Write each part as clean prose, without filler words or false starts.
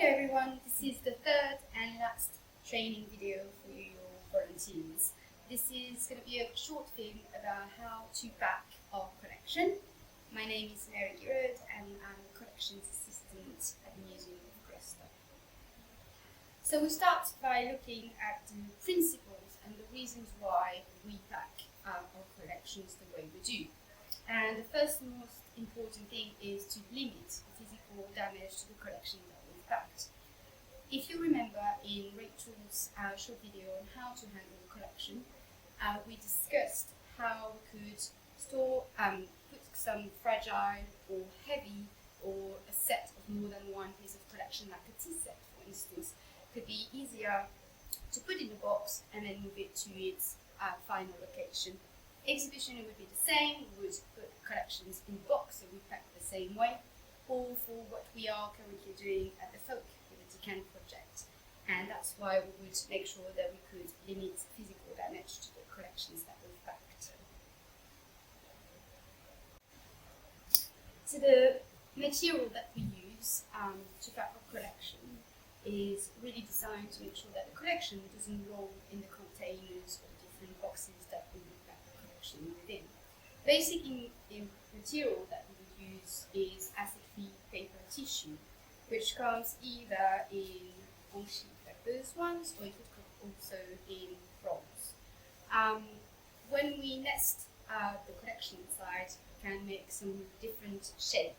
everyone, this is the third and last training video for your volunteers. This is going to be a short film about how to pack our collection. My name is Mary Giroud and I'm a collections assistant at the Museum of Gloucester. So we start by looking at the principles and the reasons why we pack our collections the way we do. And the first most important thing is to limit physical damage to the collection that we've packed. If you remember in Rachel's short video on how to handle the collection, we discussed how we could store, put some fragile or heavy or a set of more than one piece of collection, like a tea set for instance, could be easier to put in a box and then move it to its final location. Exhibition would be the same, we would put collections in a box, so we pack the same way, or for what we are currently doing at the Folk with the Decant project. And that's why we would make sure that we could limit physical damage to the collections that we've packed. So the material that we use to pack our collection is really designed to make sure that the collection doesn't roll in the containers or different boxes that we would pack the collection within. Basic material that we would use is acid-free paper tissue, which comes either in on sheet like those ones, or it could come also in rolls. When we nest the collection inside, we can make some different shapes.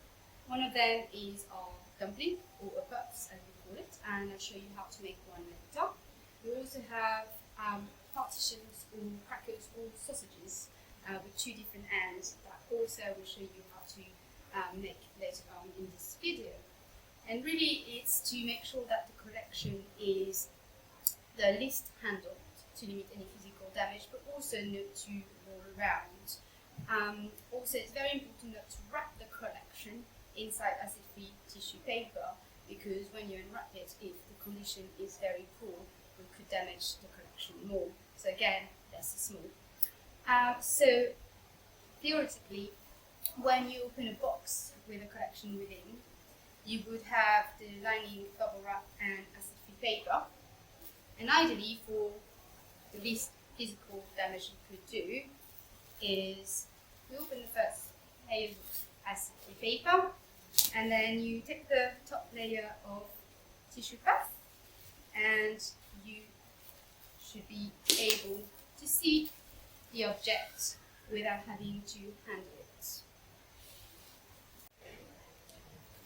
One of them is our dumpling, or a puffs as we call it, and I'll show you how to make one later. We also have partitions or crackers or sausages with two different ends that also I will show you how to make later on in this video. And really it's to make sure that the collection is the least handled to limit any physical damage, but also not to roll around. Also it's very important not to wrap the collection inside acid-free tissue paper, because when you unwrap it, if the condition is very poor, it could damage the collection more. So again, less is more. So theoretically, when you open a box with a collection within, you would have the lining bubble wrap and acid-free paper. And ideally, for the least physical damage you could do, is you open the first layer of acid-free paper, and then you take the top layer of tissue puff, and you should be able to see the object without having to handle it.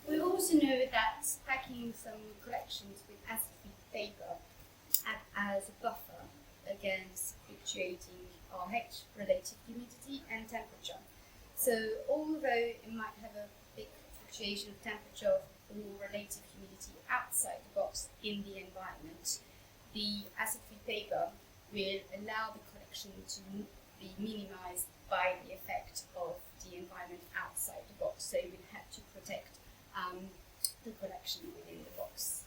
We also know that packing some collections with acid-free paper acts as a buffer against fluctuating RH, relative humidity and temperature. So although it might have a big fluctuation of temperature or relative humidity outside the box in the environment, the acid-free paper will allow the collection to be minimized by the effect of the environment outside the box. So it will have to protect the collection within the box.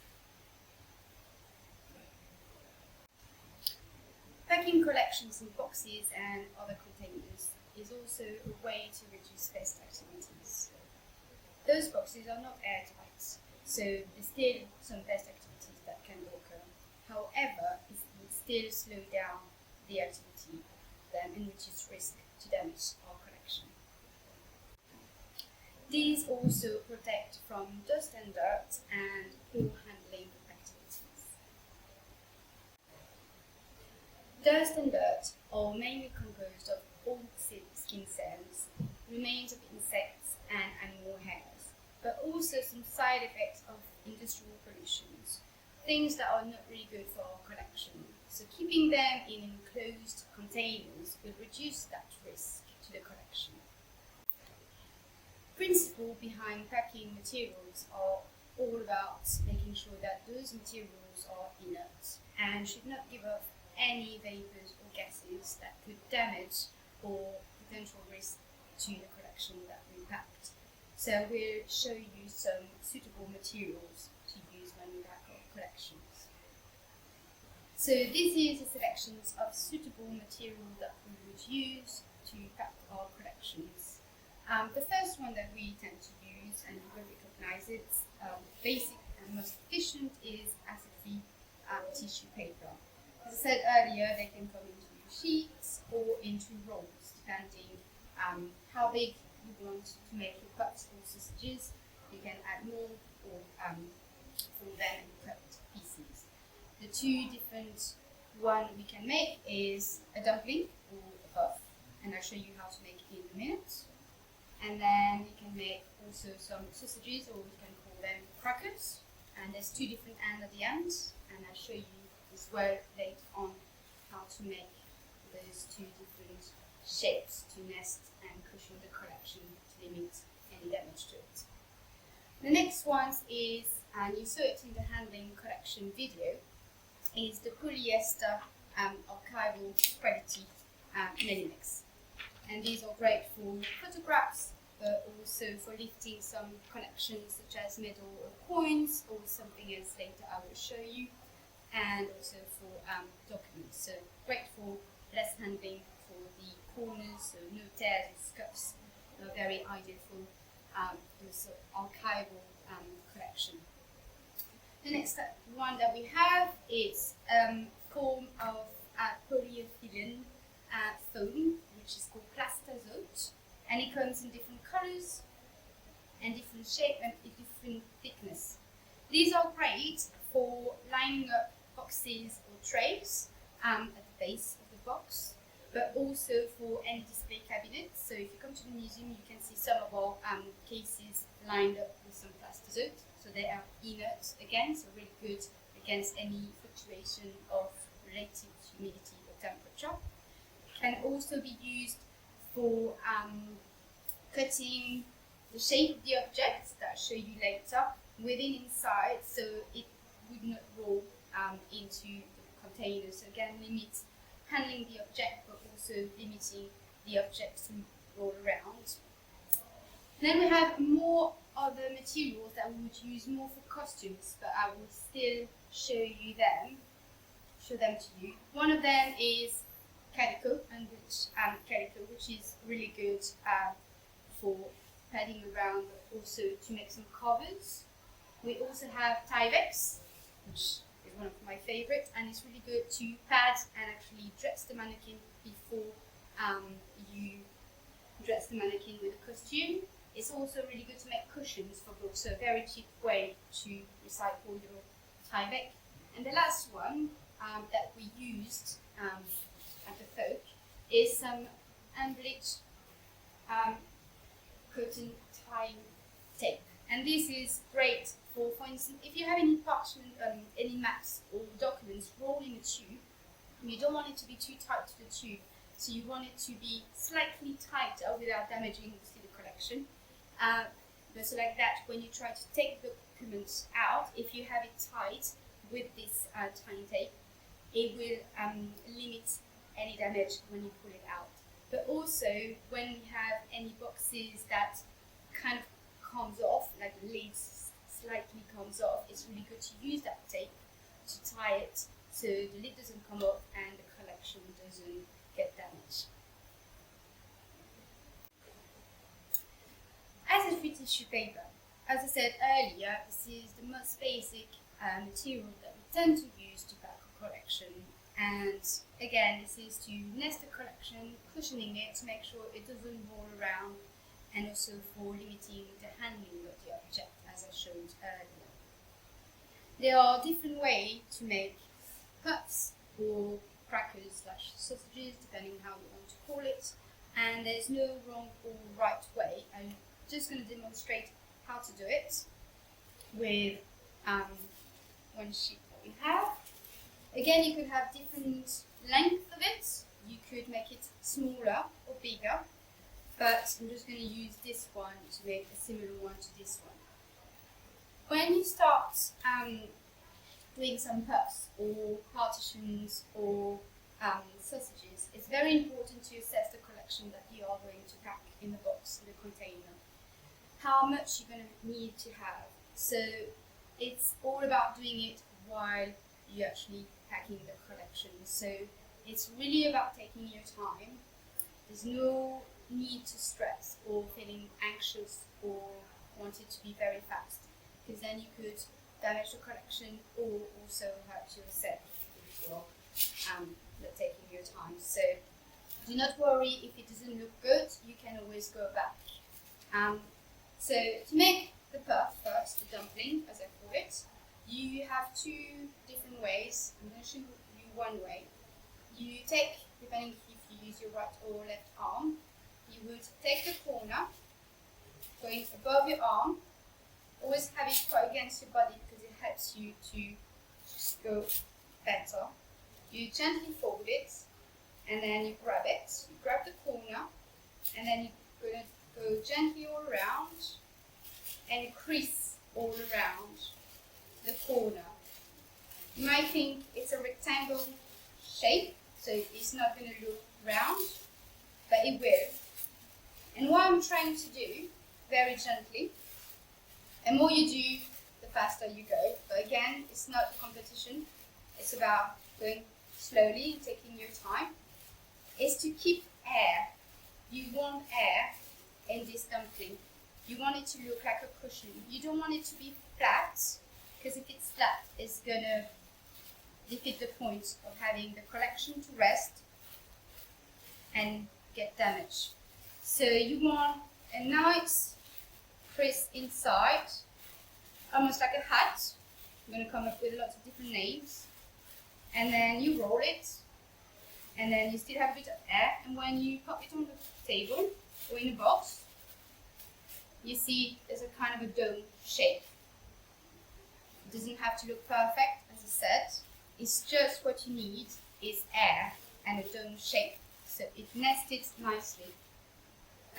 Packing collections in boxes and other containers is also a way to reduce pest activities. Those boxes are not airtight, so there's still some pest activities that can occur. However, it will still slow down the activity and reduce risk to damage our collection. These also protect from dust and dirt and poor handling activities. Dust and dirt are mainly composed of old skin cells, remains of insects and animal hairs, but also some side effects of industrial pollutions, things that are not really good for our collection. So keeping them in enclosed containers will reduce that risk to the collection. Principle behind packing materials are all about making sure that those materials are inert and should not give off any vapors or gases that could damage or potential risk to the collection that we packed. So we'll show you some suitable materials to use when we pack our collections. So this is a selection of suitable material that we would use to pack our collections. The first one that we tend to use, and you will recognize it, basic and most efficient is acid-free tissue paper. As I said earlier, they can come into sheets or into rolls, depending how big you want to make your cuts or sausages. You can add more or from them and cut pieces. The two different one we can make is a dumpling or a puff, and I'll show you how to make it in a minute. And then you can make also some sausages, or we can call them crackers. And there's two different ends at the end, and I'll show you as well later on how to make those two different shapes to nest and cushion the collection to limit any damage to it. The next one is, and you saw it in the handling collection video, is the polyester archival quality Melinex. And these are great for photographs, but also for lifting some collections such as medal or coins, or something else later I will show you, and also for documents. So great for less handling for the corners, so no tears or scuffs. They're very ideal for this archival collection. The next one that we have is a form of polyethylene foam, which is called plastazote, and it comes in different colors and different shape and different thickness. These are great for lining up boxes or trays at the base of the box, but also for any display cabinets. So if you come to the museum, you can see some of our cases lined up with some plastazote. So they are inert again, so really good against any fluctuation of relative humidity or temperature. Can also be used for cutting the shape of the object that I'll show you later within inside, so it would not roll into the container. So again, limit handling the object, but also limiting the object to roll around. And then we have more other materials that we would use more for costumes, but I will still show them to you. One of them is calico, which is really good for padding around, but also to make some covers. We also have Tyvek, which is one of my favorites, and it's really good to pad and actually dress the mannequin before you dress the mannequin with a costume. It's also really good to make cushions for books, so a very cheap way to recycle your Tyvek. And the last one that we used at the folk is some unbleached cotton tying tape. And this is great for instance, if you have any parchment, any maps or documents rolled in a tube, you don't want it to be too tight to the tube, so you want it to be slightly tighter without damaging the collection. But so like that, when you try to take the documents out, if you have it tight with this tying tape, it will limit any damage when you pull it out. But also, when you have any boxes that kind of comes off, like the lid slightly comes off, it's really good to use that tape to tie it so the lid doesn't come off and the collection doesn't get damaged. Acid-free tissue paper. As I said earlier, this is the most basic material that we tend to use to pack a collection. And again, this is to nest the collection, cushioning it to make sure it doesn't roll around, and also for limiting the handling of the object, as I showed earlier. There are different ways to make cups or crackers / sausages, depending how you want to call it, and there's no wrong or right way. I'm just going to demonstrate how to do it with one sheet that we have. Again, you could have different length of it. You could make it smaller or bigger, but I'm just going to use this one to make a similar one to this one. When you start doing some puffs or partitions or sausages, it's very important to assess the collection that you are going to pack in the box, in the container. How much you're going to need to have. So it's all about doing it while you're actually packing the collection. So it's really about taking your time. There's no need to stress or feeling anxious or want it to be very fast, because then you could damage the collection or also hurt yourself if you're not taking your time. So do not worry if it doesn't look good, you can always go back. So to make the puff first, the dumpling as I call it, you have two different ways. I'm going to show you one way. You take, depending if you use your right or left arm, you would take the corner going above your arm. Always have it quite against your body because it helps you to just go better. You gently fold it and then you grab it. You grab the corner and then you're going to go gently all around and crease all around the corner. You might think it's a rectangle shape, so it's not going to look round, but it will. And what I'm trying to do, very gently, and more you do, the faster you go. But again, it's not a competition. It's about going slowly, taking your time. Is to keep air. You want air in this dumpling. You want it to look like a cushion. You don't want it to be flat, because if it's flat, it's going to defeat the point of having the collection to rest and get damaged. So you want a nice crease inside, almost like a hat. I'm going to come up with lots of different names. And then you roll it, and then you still have a bit of air. And when you pop it on the table or in a box, you see there's a kind of a dome shape. It doesn't have to look perfect, as I said. It's just what you need is air and a dome shape. So it nested nicely.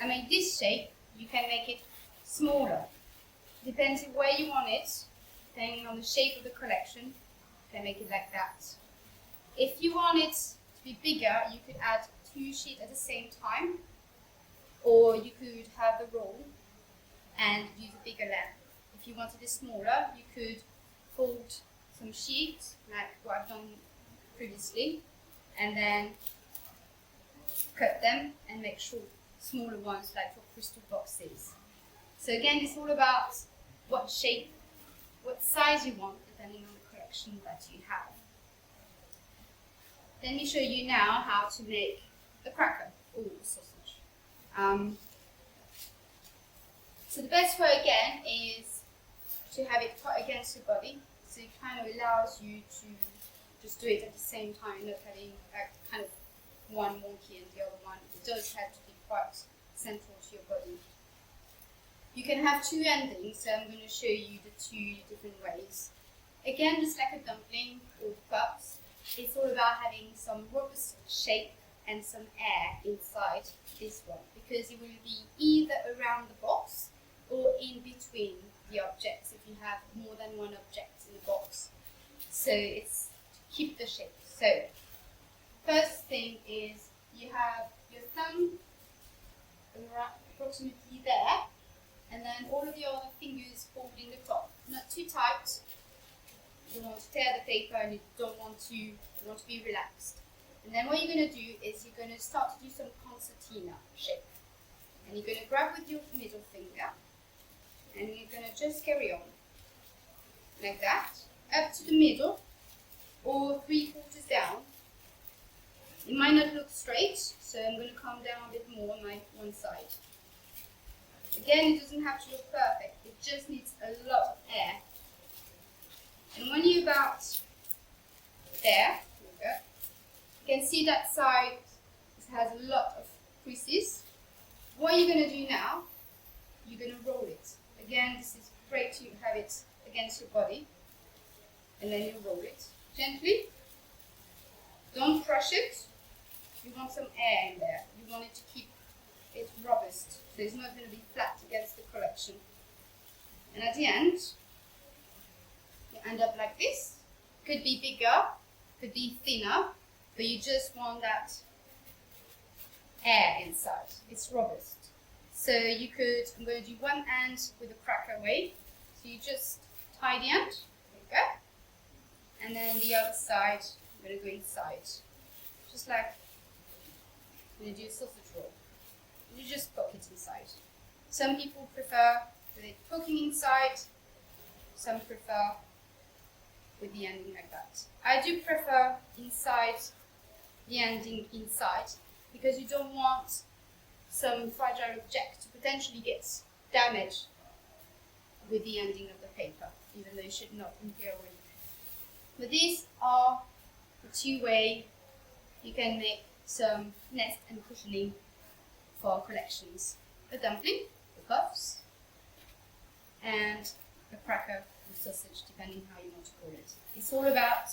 I made this shape. You can make it smaller. Depends on where you want it. Depending on the shape of the collection, you can make it like that. If you want it to be bigger, you could add 2 sheets at the same time, or you could have the roll and use a bigger length. If you wanted it smaller, you could fold some sheets, like what I've done previously, and then cut them and make smaller ones, like for crystal boxes. So again, it's all about what shape, what size you want, depending on the collection that you have. Let me show you now how to make the cracker or sausage. So the best way again is to have it quite against your body, so it kind of allows you to just do it at the same time, not having kind of one wonky and the other one. It does have to be quite central to your body. You can have 2 endings, so I'm going to show you the 2 different ways. Again, just like a dumpling or cups, it's all about having some robust shape and some air inside this one, because it will be either around the box or in between the objects if you have more than one object in the box. So it's to keep the shape. So first thing is you have your thumb approximately there, and then all of the other fingers holding the top. Not too tight. You don't want to tear the paper, and you want to be relaxed. And then what you're going to do is you're going to start to do some concertina shape. And you're going to grab with your middle finger, and you're going to just carry on like that, up to the middle or 3/4 down. It might not look straight, so I'm going to come down a bit more on my one side. Again, it doesn't have to look perfect, it just needs a lot of air. And when you're about there, you can see that side has a lot of creases. What you're going to do now, you're going to roll it. Again, this is great to have it against your body. And then you roll it gently. Don't crush it. You want some air in there. You want it to keep it robust, so it's not going to be flat against the collection. And at the end, you end up like this. Could be bigger, could be thinner, but you just want that air inside. It's robust. So you could, I'm going to do one end with a cracker way. So you just tie the end, there you go. And then the other side, I'm going to go inside. Just like I'm going to do a sausage roll. You just poke it inside. Some people prefer with it poking inside. Some prefer with the ending like that. I do prefer inside, the ending inside, because you don't want some fragile object to potentially get damaged with the ending of the paper, even though it should not in theory. But these are the two ways you can make some nest and cushioning for collections. A dumpling, the puffs, and a cracker or sausage, depending how you want to call it. It's all about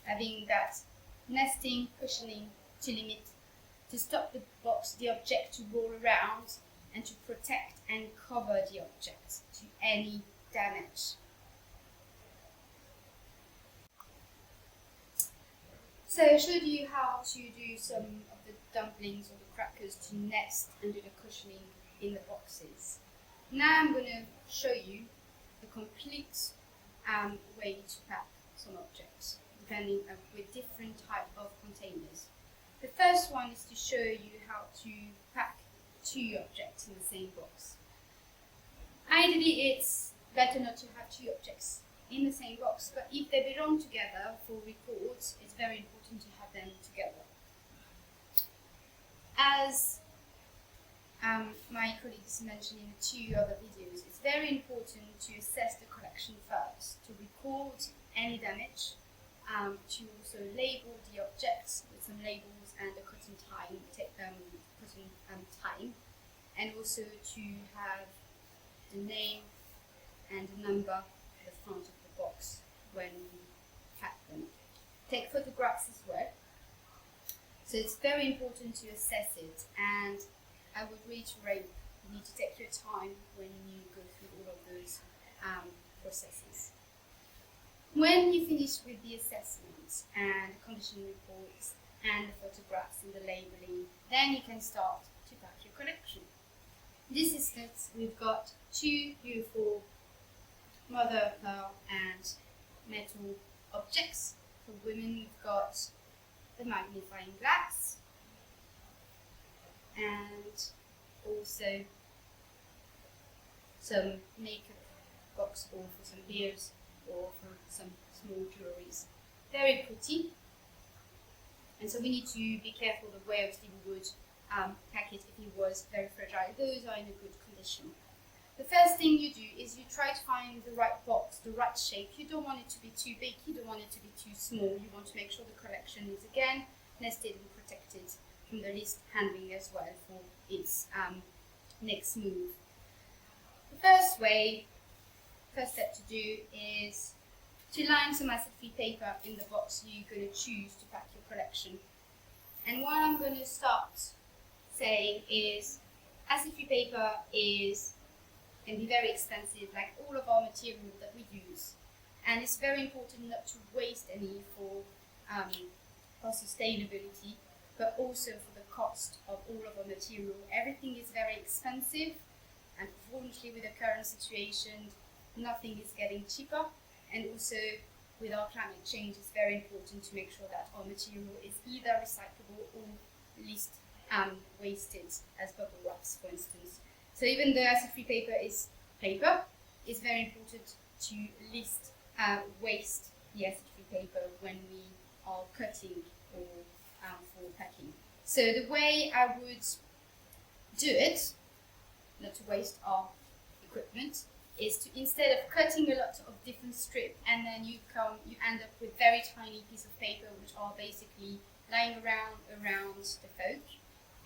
having that nesting, cushioning to limit, to stop the box, the object to roll around, and to protect and cover the object to any damage. So I showed you how to do some of the dumplings or the crackers to nest and do the cushioning in the boxes. Now I'm going to show you the complete way to pack some objects, depending with different type of containers. The first one is to show you how to pack two objects in the same box. Ideally, it's better not to have two objects in the same box, but if they belong together for records, it's very important to have them together. As my colleagues mentioned in the two other videos, it's very important to assess the collection first, to record any damage, to also label the objects with some labels and a cotton time, and also to have the name and the number at the front of the box when you pack them. Take photographs as well. So it's very important to assess it, and I would reiterate, you need to take your time when you go through all of those processes. When you finish with the assessments and the condition reports and the photographs and the labeling, then you can start to pack your collection. In this instance, we've got two beautiful mother of pearl and metal objects. For women, we've got the magnifying glass and also some makeup box, or for some beers or for some small jewelries. Very pretty, and so we need to be careful the way obviously we would pack it if it was very fragile. Those are in a good condition. The first thing you do is you try to find the right box, the right shape. You don't want it to be too big, you don't want it to be too small. You want to make sure the collection is again nested and protected from the least handling as well for its next move. The first step to do is to line some acid-free paper in the box you're going to choose to pack your collection. And what I'm going to start saying is acid-free paper can be very expensive, like all of our material that we use. And it's very important not to waste any for sustainability, but also for the cost of all of our material. Everything is very expensive, and unfortunately with the current situation, nothing is getting cheaper. And also with our climate change, it's very important to make sure that our material is either recyclable or least wasted, as bubble wraps, for instance. So even though acid-free paper is paper, it's very important to least waste the acid-free paper when we are cutting or for packing. So the way I would do it, not to waste our equipment, is to, instead of cutting a lot of different strips and then you end up with very tiny pieces of paper which are basically lying around the folk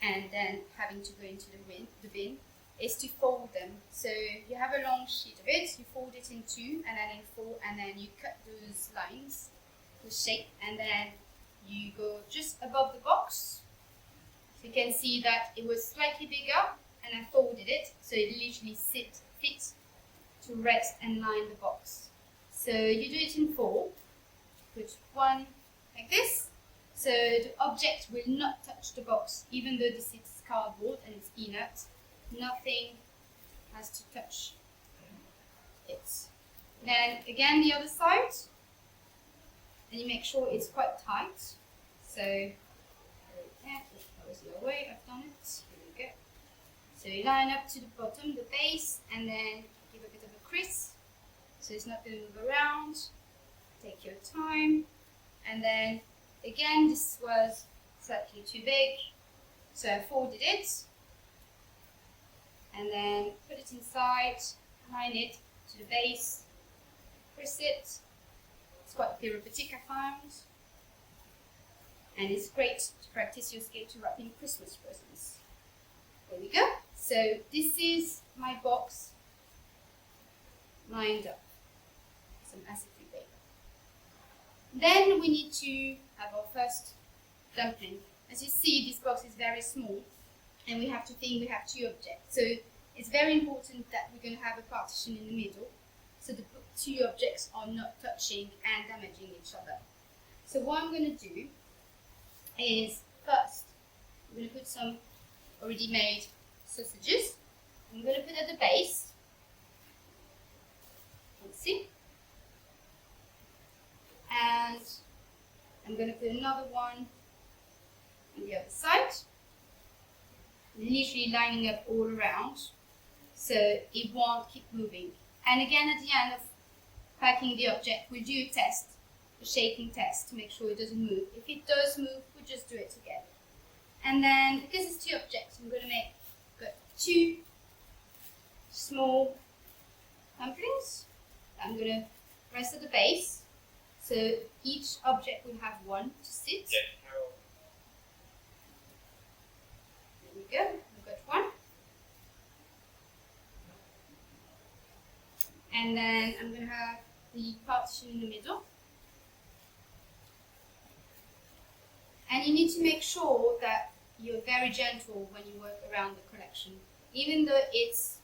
and then having to go into the bin, is to fold them. So you have a long sheet of it, you fold it in two and then in four, and then you cut those lines, the shape, and then you go just above the box. So you can see that it was slightly bigger and I folded it so it literally fits to rest and line the box. So you do it in four, put one like this, so the object will not touch the box, even though this is cardboard and it's inert, nothing has to touch it. Then again the other side, and you make sure it's quite tight. So that was the other way I've done it, here we go. So you line up to the bottom, the base, and then give a bit of a crease, so it's not going to move around. Take your time. And then again, this was slightly too big, so I folded it and then put it inside, align it to the base, press it. It's quite therapeutic, I found, and it's great to practice your skill to wrapping Christmas presents. There we go. So this is my box lined up. Some acid-free paper. Then we need to have our first dumpling. As you see, this box is very small, and we have to think we have two objects. So it's very important that we're going to have a partition in the middle, so the two objects are not touching and damaging each other. So what I'm going to do is, first, I'm going to put some already made sausages. I'm going to put at the base. Let's see. And I'm going to put another one on the other side, literally lining up all around so it won't keep moving. And again, at the end of packing the object, we'll do a test, a shaking test, to make sure it doesn't move. If it does move, we'll just do it together. And then, because it's two objects, I'm going to make two small dumplings. I'm going to rest at the base, so each object will have one to sit. There we go, I've got one. And then I'm going to have the partition in the middle. And you need to make sure that you're very gentle when you work around the collection. Even though it's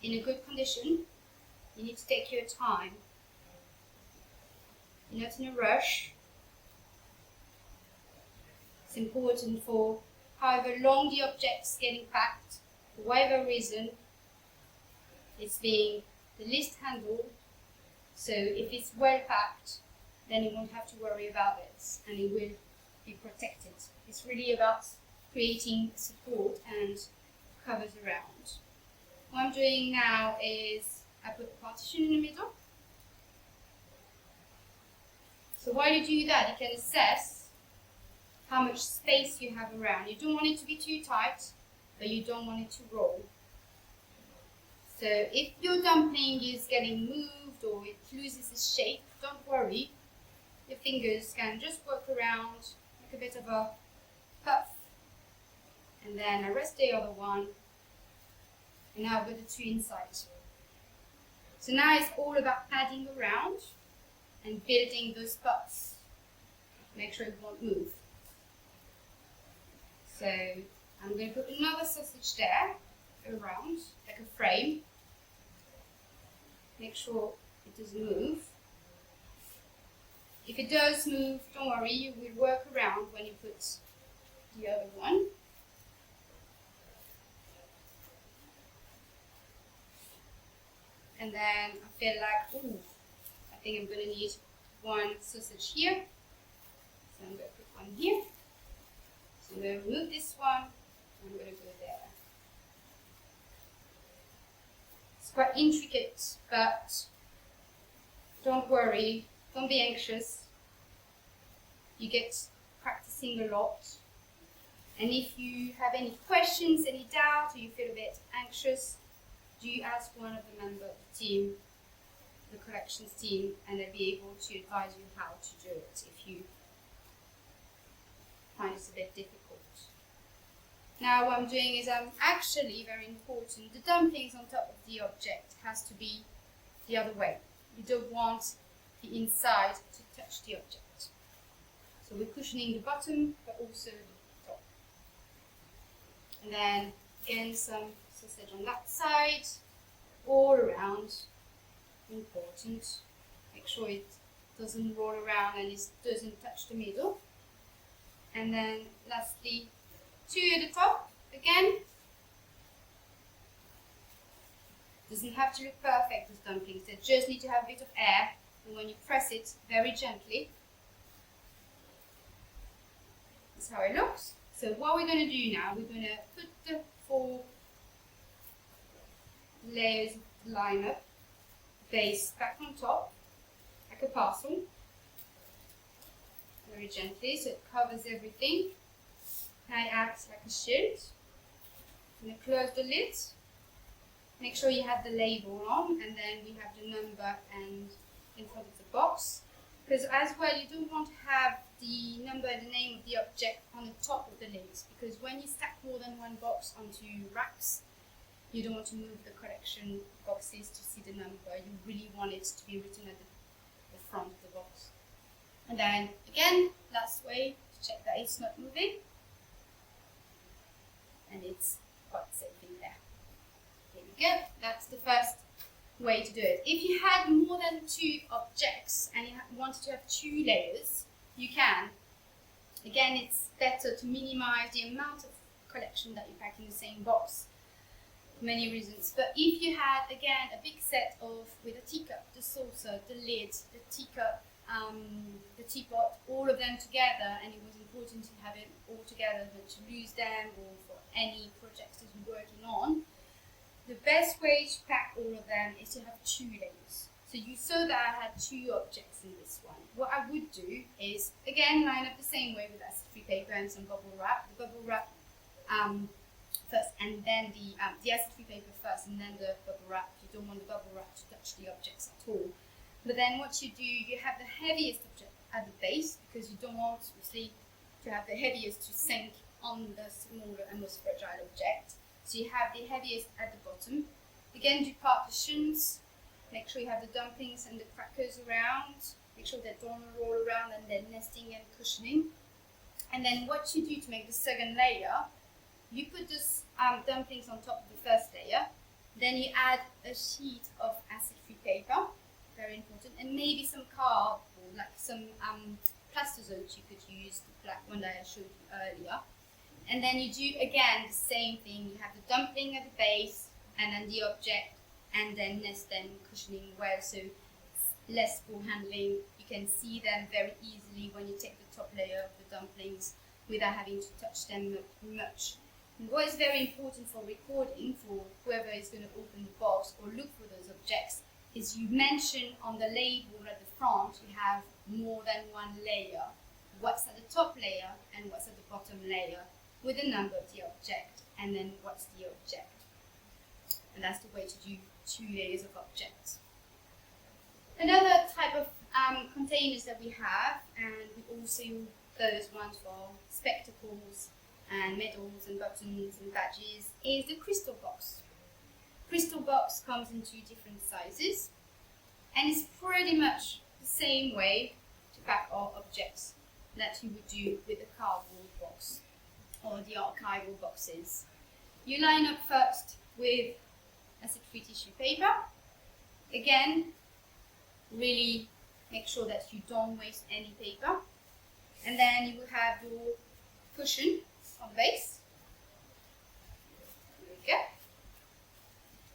in a good condition, you need to take your time. You're not in a rush. It's important for however long the object's getting packed, for whatever reason, it's being the least handled. So if it's well packed, then you won't have to worry about it and it will be protected. It's really about creating support and covers around. What I'm doing now is I put a partition in the middle. So while you do that, you can assess how much space you have around. You don't want it to be too tight, but you don't want it to roll. So if your dumpling is getting moved or it loses its shape, don't worry. Your fingers can just work around, make a bit of a puff, and then I rest the other one, and now I've got the two inside. So now it's all about padding around and building those puffs. Make sure it won't move. So I'm going to put another sausage there around, like a frame. Make sure it doesn't move. If it does move, don't worry, you will work around when you put the other one. And then I feel like, ooh, I think I'm going to need one sausage here. So I'm going to put one here. So I'm going to remove this one. I'm going to go there. It's quite intricate, but don't worry, don't be anxious. You get practicing a lot. And if you have any questions, any doubt, or you feel a bit anxious, do ask one of the members of the team, the collections team, and they'll be able to advise you how to do it if you find it a bit difficult. Now what I'm doing is I'm actually, very important, the dumplings on top of the object has to be the other way. You don't want the inside to touch the object. So we're cushioning the bottom, but also the top. And then again some sausage on that side, all around. Important. Make sure it doesn't roll around and it doesn't touch the middle. And then lastly, two at the top again. Doesn't have to look perfect, those dumplings. They just need to have a bit of air, and when you press it very gently, that's how it looks. So what we're going to do now, we're going to put the 4 layers of the liner base back on top. I like a parcel, very gently, so it covers everything. Now it acts like a shield. I'm going to close the lid. Make sure you have the label on, and then we have the number and in front of the box. Because as well, you don't want to have the number and the name of the object on the top of the lid, because when you stack more than one box onto racks, you don't want to move the collection boxes to see the number. You really want it to be written at the front of the box. And then again, last way to check that it's not moving, and it's got safe in there. There we go. That's the first way to do it. If you had more than 2 objects and you wanted to have 2 layers, you can. Again, it's better to minimize the amount of collection that you pack in the same box for many reasons. But if you had, again, a big set of, with a teacup, the saucer, the lid, the teacup, the teapot, all of them together, and it was important to have it all together, not to lose them, or for any projects that you're working on, the best way to pack all of them is to have 2 layers. So you saw that I had 2 objects in this one. What I would do is, again, line up the same way with acid-free paper and some bubble wrap. The bubble wrap first, and then the acid-free paper first, and then the bubble wrap. You don't want the bubble wrap to touch the objects at all. But then what you do, you have the heaviest object at the base, because you don't want, obviously, to have the heaviest to sink on the smaller and most fragile object. So you have the heaviest at the bottom. Again, do partitions. Make sure you have the dumplings and the crackers around. Make sure they don't roll around and they're nesting and cushioning. And then what you do to make the second layer, you put those dumplings on top of the first layer. Then you add a sheet of acid-free paper, very important, and maybe some cardboard, like some plastozote you could use, the black one that I showed you earlier. And then you do, again, the same thing. You have the dumpling at the base, and then the object, and then nest them, cushioning well, so it's less for handling. You can see them very easily when you take the top layer of the dumplings without having to touch them much. And what is very important for recording, for whoever is going to open the box or look for those objects, is you mention on the label at the front, you have more than 1 layer. What's at the top layer and what's at the bottom layer, with the number of the object, and then what's the object. And that's the way to do 2 layers of objects. Another type of containers that we have, and we also use those ones for spectacles and medals and buttons and badges, is the crystal box. Crystal box comes in 2 different sizes, and it's pretty much the same way to pack our objects that you would do with a cardboard box or the archival boxes. You line up first with acid-free tissue paper. Again, really make sure that you don't waste any paper. And then you will have your cushion on the base. There we go.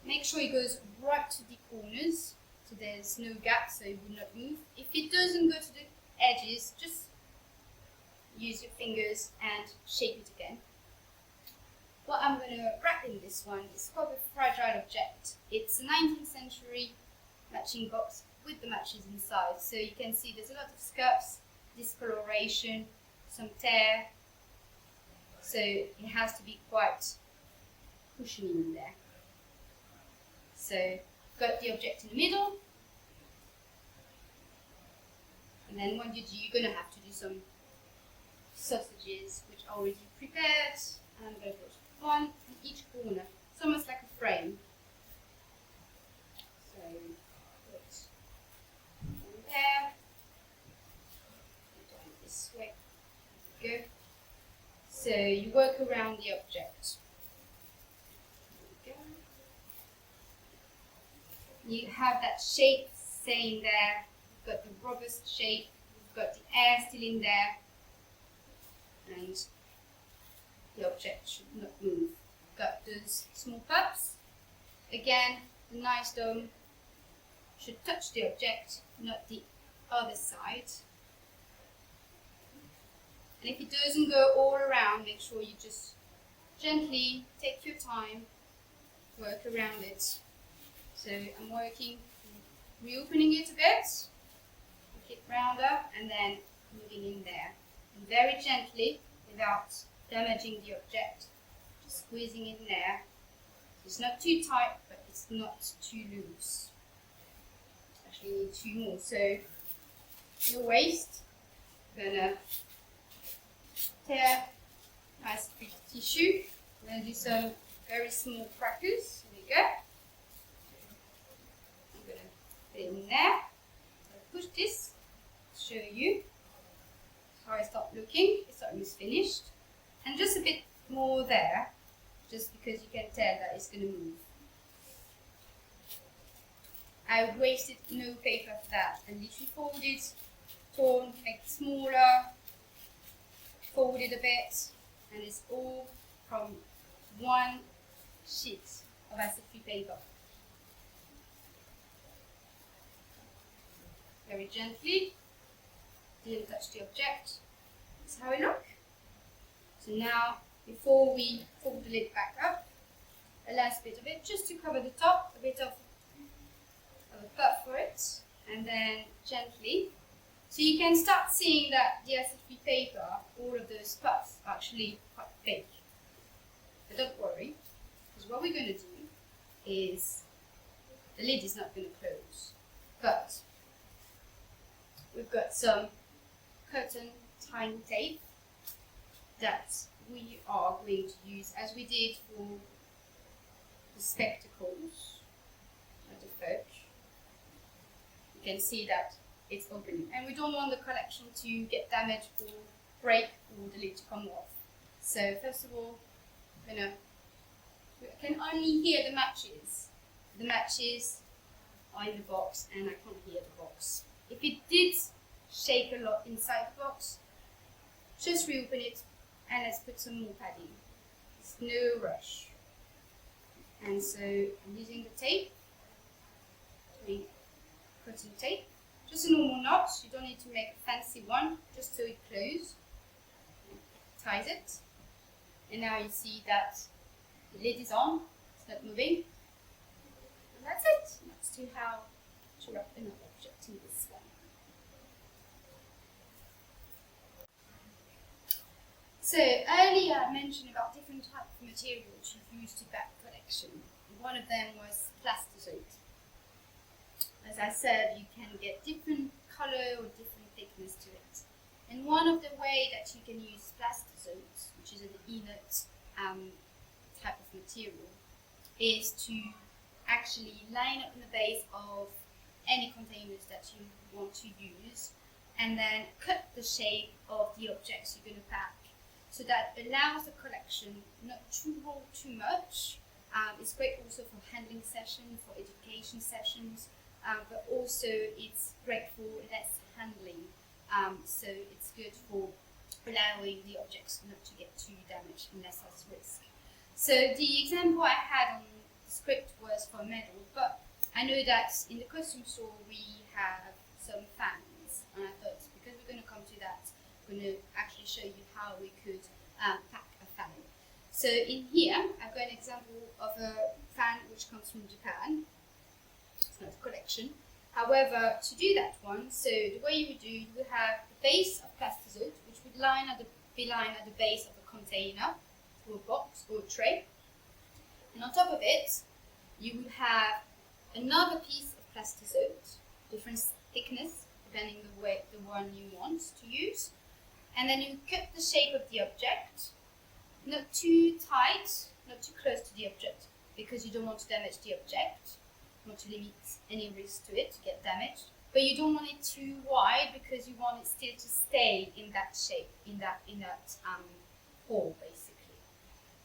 Make sure it goes right to the corners, so there's no gap, so it will not move. If it doesn't go to the edges, just use your fingers and shape it again. What I'm going to wrap in this one is quite a fragile object. It's a 19th century matching box with the matches inside. So you can see there's a lot of scuffs, discoloration, some tear. So it has to be quite cushiony in there. So got the object in the middle. And then what you do, you're going to have to do some sausages, which are already prepared. And I'm going to put 1 in each corner. It's almost like a frame. So put 1 there. Down this way. There we go. So you work around the object. There we go. You have that shape staying there. You've got the robust shape. You've got the air still in there. And the object should not move. Got those small pups. Again, the nice dome should touch the object, not the other side. And if it doesn't go all around, make sure you just gently take your time, work around it. So I'm working, reopening it a bit. it rounder and then moving in there. And very gently, without damaging the object, just squeezing in there. It's not too tight, but it's not too loose. Actually, you need two more. So your waist, gonna tear nice big tissue. I'm gonna do some very small crackers. There we go. I'm gonna put it in there. Push this, show you how I start looking. It's almost finished, and just a bit more there, just because you can tell that it's going to move. I wasted no paper for that, and literally folded, torn, make it smaller, folded a bit, and it's all from one sheet of acid-free paper. Very gently, didn't touch the object. That's how it looks. So now, before we fold the lid back up, a last bit of it, just to cover the top, a bit of a puff for it, and then gently. So you can start seeing that the acid-free paper, all of those puffs, are actually quite fake. But don't worry, because what we're going to do is, the lid is not going to close, but we've got some cotton tying tape that we are going to use as we did for the spectacles at the fudge. You can see that it's opening, and we don't want the collection to get damaged or break or the lid to come off. So first of all, I can only hear the matches. The matches are in the box, and I can't hear the box. If it did shake a lot inside the box, just reopen it and let's put some more padding. It's no rush. And so I'm using the tape, cotton tape, just a normal knot. You don't need to make a fancy one, just so it closes. Ties it. And now you see that the lid is on, it's not moving. And that's it. That's how to wrap another object in this one. So earlier I mentioned about different types of materials you've used to back collection. One of them was plastisite. As I said, you can get different colour or different thickness to it. And one of the way that you can use plastisite, which is an inert type of material, is to actually line up the base of any containers that you want to use, and then cut the shape of the objects you're going to pack. So that allows the collection not to roll too much. It's great also for handling sessions, for education sessions, but also it's great for less handling. So it's good for allowing the objects not to get too damaged and less as risk. So the example I had on the script was for metal, but I know that in the costume store we have some fans, and I thought because we're going to come to that, I'm going to actually show you how we could pack a fan. So in here, I've got an example of a fan which comes from Japan. It's not a collection. However, to do that one, so the way you would do, you would have the base of plastisite, which would be lined at the base of a container, or a box, or a tray. And on top of it, you would have another piece of plastisite, different thickness, depending the one you want to use. And then you cut the shape of the object, not too tight, not too close to the object, because you don't want to damage the object. You want to limit any risk to it to get damaged. But you don't want it too wide, because you want it still to stay in that shape, in that hole, basically.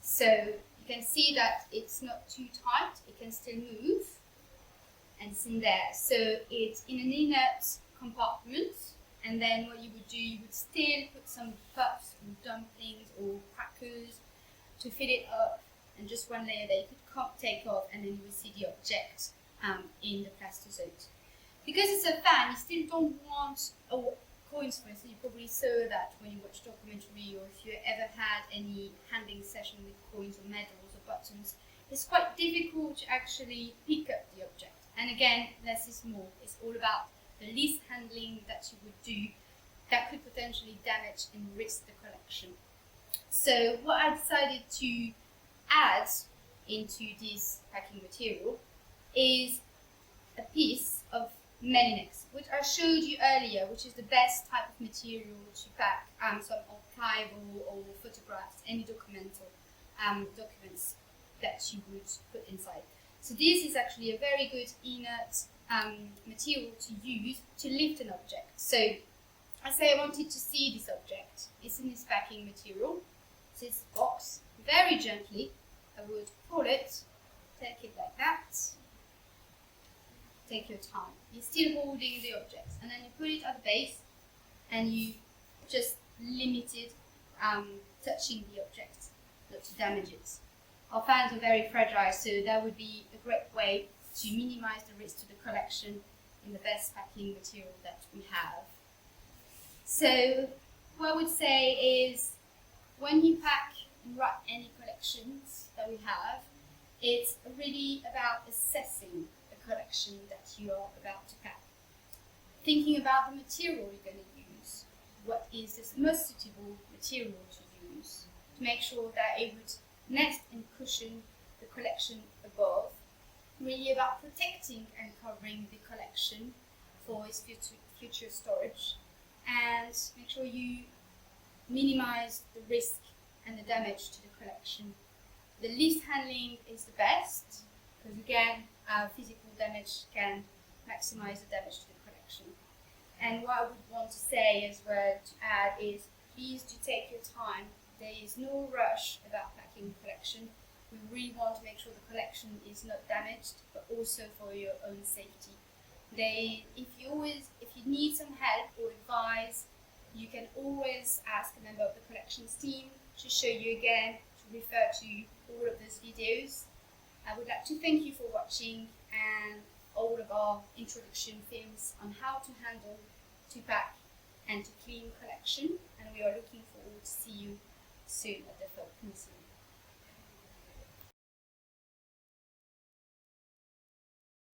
So you can see that it's not too tight, it can still move, and it's in there. So it's in an inert compartment. And then what you would do, you would still put some puffs or dumplings or crackers to fill it up, and just one layer that you could take off, and then you will see the object in the plastisite. Because it's a fan, you still don't want coins, for instance. You probably saw that when you watched documentary, or if you ever had any handling session with coins or medals or buttons, it's quite difficult to actually pick up the object. And again, less is more. It's all about the least handling that you would do that could potentially damage and risk the collection. So what I decided to add into this packing material is a piece of Melinex, which I showed you earlier, which is the best type of material to pack some archival or photographs, any documental documents that you would put inside. So this is actually a very good inert material to use to lift an object. So I say I wanted to see this object. It's in this packing material. This box, very gently, I would pull it, take it like that. Take your time. You're still holding the object, and then you put it at the base, and you just limited touching the object, not to damage it. Our fans are very fragile, so that would be a great way to minimize the risk to the collection in the best packing material that we have. So what I would say is, when you pack and write any collections that we have, it's really about assessing the collection that you are about to pack. Thinking about the material you're going to use. What is the most suitable material to use to make sure that it would nest and cushion the collection above. Really about protecting and covering the collection for its future storage, and make sure you minimize the risk and the damage to the collection. The least handling is the best, because again, physical damage can maximize the damage to the collection. And what I would want to say as well to add is, please do take your time. There is no rush about packing the collection. We really want to make sure the collection is not damaged, but also for your own safety. If you need some help or advice, you can always ask a member of the collections team to show you again, to refer to all of those videos. I would like to thank you for watching and all of our introduction films on how to handle, to pack and to clean collection, and we are looking forward to see you soon at the Museum.